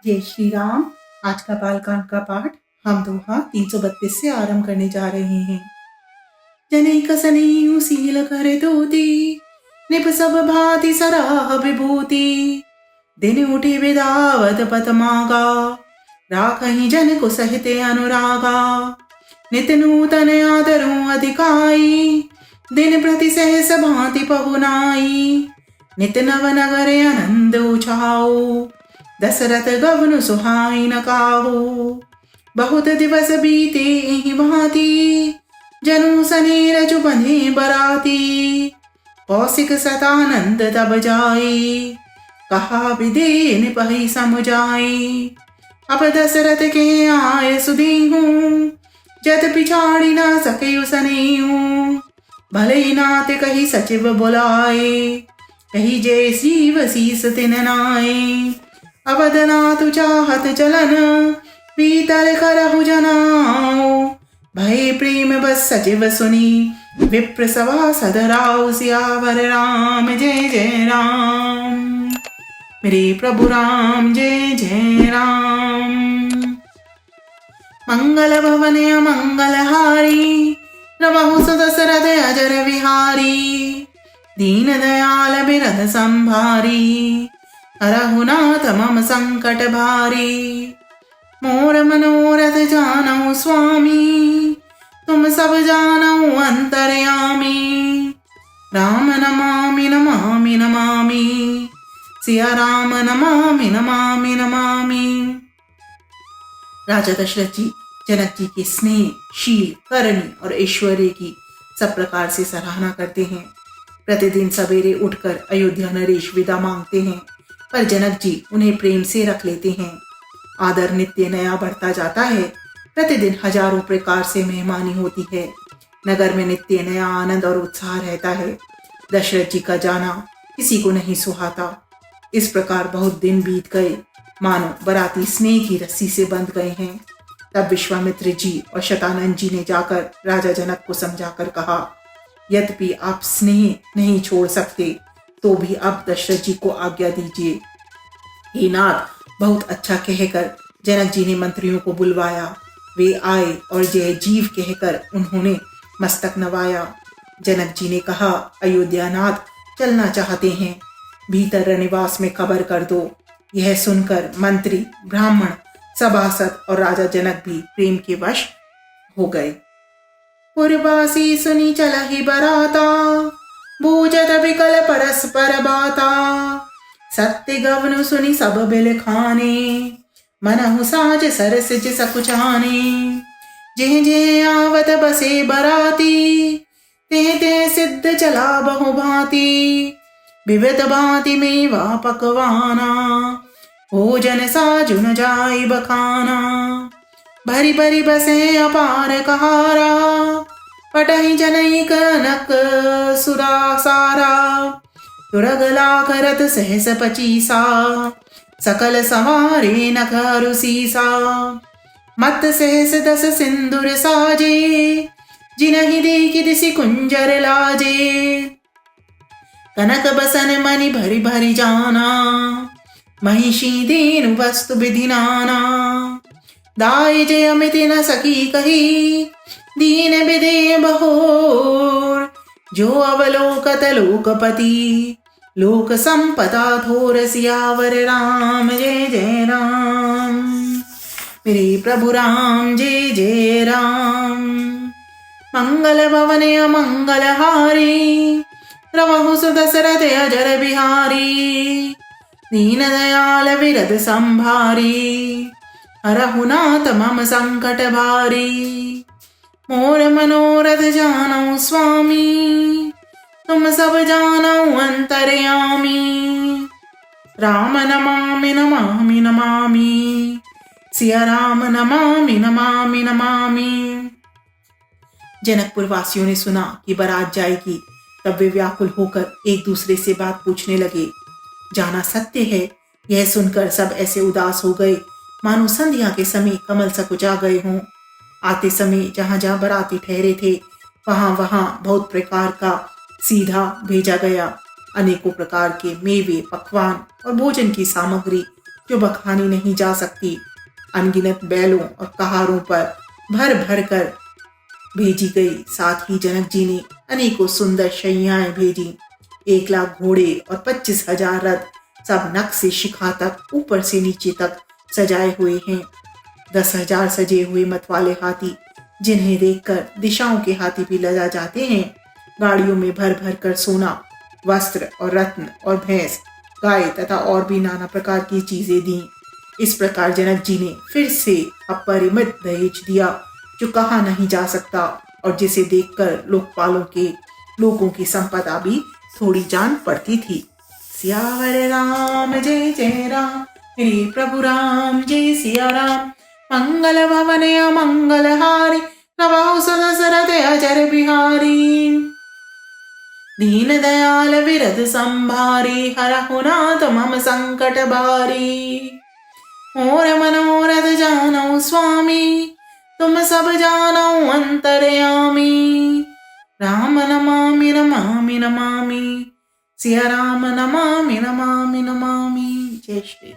जय श्री राम। आज का बालकांड का पाठ हम दोहा 332 से आरंभ करने जा रहे हैं। जनैक सनेयु सील कर दोती, निप सब भांति सराह विभूति। दिन उठे विदावत पत मागा, राखहि जन को सहित अनुरागा। नित नूतन आदरों अधिकाई, दिन प्रति सहस भांति पहुनाई। नित नव नगर आनंद उछाओ, दशरथ गवनु सुहाई न काहो। बहुत दिवस बीते एहि भांति, जनु सने रजु बंधे बराती। कौशिक सतानंद तब जाई, कहा विदे निपहि समुझाई। अब दशरथ के आय सुदीहू, जत पिछाड़ी न सके सनेहू। भले नाथ कही सचिव बुलाए, कही जय शिव शीस तिन नाए। अवदनाथ चाहत चलन, भीतर करहु जनाओ। भय प्रेम बस सचिव सुनी, विप्र सभा सदराओ। सियावर राम जय जय राम, मेरे प्रभु राम जय जय राम। मंगल भवन मंगल हारी, रमहु सुदशरथ अजर विहारी। दीन दयाल बिरध संभारी, हरहु नाथ मम संकट भारी। मोर मनोरथ जानऊ स्वामी, तुम सब जानऊ अंतर्यामी। राम नमामि नमामि नमामि, सिया राम नमामि नमामि नमामि। राजा दशरथ जी जनक जी के स्नेह, शील, करनी और ऐश्वर्य की सब प्रकार से सराहना करते हैं। प्रतिदिन सवेरे उठकर अयोध्या नरेश विदा मांगते हैं, पर जनक जी उन्हें प्रेम से रख लेते हैं। आदर नित्य नया बढ़ता जाता है। प्रतिदिन हजारों प्रकार से मेहमानी होती है। नगर में नित्य नया आनंद और उत्साह रहता है। दशरथ जी का जाना किसी को नहीं सुहाता। इस प्रकार बहुत दिन बीत गए, मानो बराती स्नेह की रस्सी से बंध गए हैं। तब विश्वामित्र जी और शतानंद जी ने जाकर राजा जनक को समझाकर कहा, यद्यपि आप स्नेह नहीं छोड़ सकते, तो भी अब दशरथ जी को आज्ञा दीजिए। हे नाथ, बहुत अच्छा कहकर जनक जी ने मंत्रियों को बुलवाया। वे आए और जय जीव कहकर उन्होंने मस्तक नवाया। जनक जी ने कहा, अयोध्यानाथ चलना चाहते हैं, भीतर निवास में खबर कर दो। यह सुनकर मंत्री, ब्राह्मण, सभासद और राजा जनक भी प्रेम के वश हो गए। पुरवासी सुनी चलहि बराता, बूझत विकल परस्पर बाता। सत्य गवनु सुनी सब बिल खाने, मनहु साज सरस जिस सकुचाने। जेह जेह आवत बसे बराती, तेह तेह सिद्ध चला बहु भांति। विविध भांति मेवा पकवाना, भोजन साजु न जाई बखाना। भरी भरी बसे अपार कहारा, पटहि जनैक नक सुरा सारा। तुरग लाख रथ सहस पचीसा, सकल सवारे नखरु सीसा। मत सहस दस सिंदूर साजे, जिनहि देखि दिसि कुंजर लाजे। कनक बसन मणि भरी भरी जाना, महिषी दीनु वस्तु विधि नाना। दाय जय अमिति न सकी कही, दीन विदे बहोर। जो अवलोकत लोकपति, लोक संपदा थोर। सियावर राम जय जय राम, मेरे प्रभु राम जय जय राम। मंगल भवन मंगल हारी, रमहु सुदशरथ अजर बिहारी। दीन दयाल बिरध संभारी, हरहु नाथ मम संकट भारी। मोर मनोरथ जानऊ स्वामी, तुम सब जानऊ अंतर्यामी। राम नमामि नमामि नमामि, सिया राम नमामि नमामि नमामि। जनकपुर वासियों ने सुना कि बारात जाएगी, तब वे व्याकुल होकर एक दूसरे से बात पूछने लगे। जाना सत्य है, यह सुनकर सब ऐसे उदास हो गए मानो संध्या के समय कमल सकुचा गए हों। आते समय जहां जहां बराती ठहरे थे, वहां वहां बहुत प्रकार का सीधा भेजा गया। अनेकों प्रकार के मेवे, पकवान और भोजन की सामग्री जो बखानी नहीं जा सकती। अनगिनत बैलों और कहारों पर भर भर कर भेजी गई। साथ ही जनक जी ने अनेकों सुंदर शैयाएं भेजी। 1,00,000 घोड़े और 25,000 रथ, सब नख से शिखा तक ऊपर से नीचे तक सजाए हुए हैं। 10,000 सजे हुए मतवाले हाथी, जिन्हें देखकर दिशाओं के हाथी भी लजा जाते हैं। गाड़ियों में भर भर कर सोना, वस्त्र और रत्न और भैंस, गाय तथा और भी नाना प्रकार की चीजें दी। इस प्रकार जनक जी ने फिर से अपरिमित दहेज दिया, जो कहा नहीं जा सकता और जिसे देखकर लोगों की संपदा भी थोड़ी जान पड़ती थी। सियावर राम जय जय राम, श्री प्रभु राम जय सिया राम। मंगल भवन अमंगल हारी, नवहु दशरथ अजर बिहारी। दीन दयाल विरध संभारी, हरहु नाथ मम संकट बारी। मोर मनोरथ जानौ स्वामी, तुम सब जानौ अंतर्यामी। राम नमामि नमामि नमामि, सिया राम नमामि नमामि नमामि। जय श्री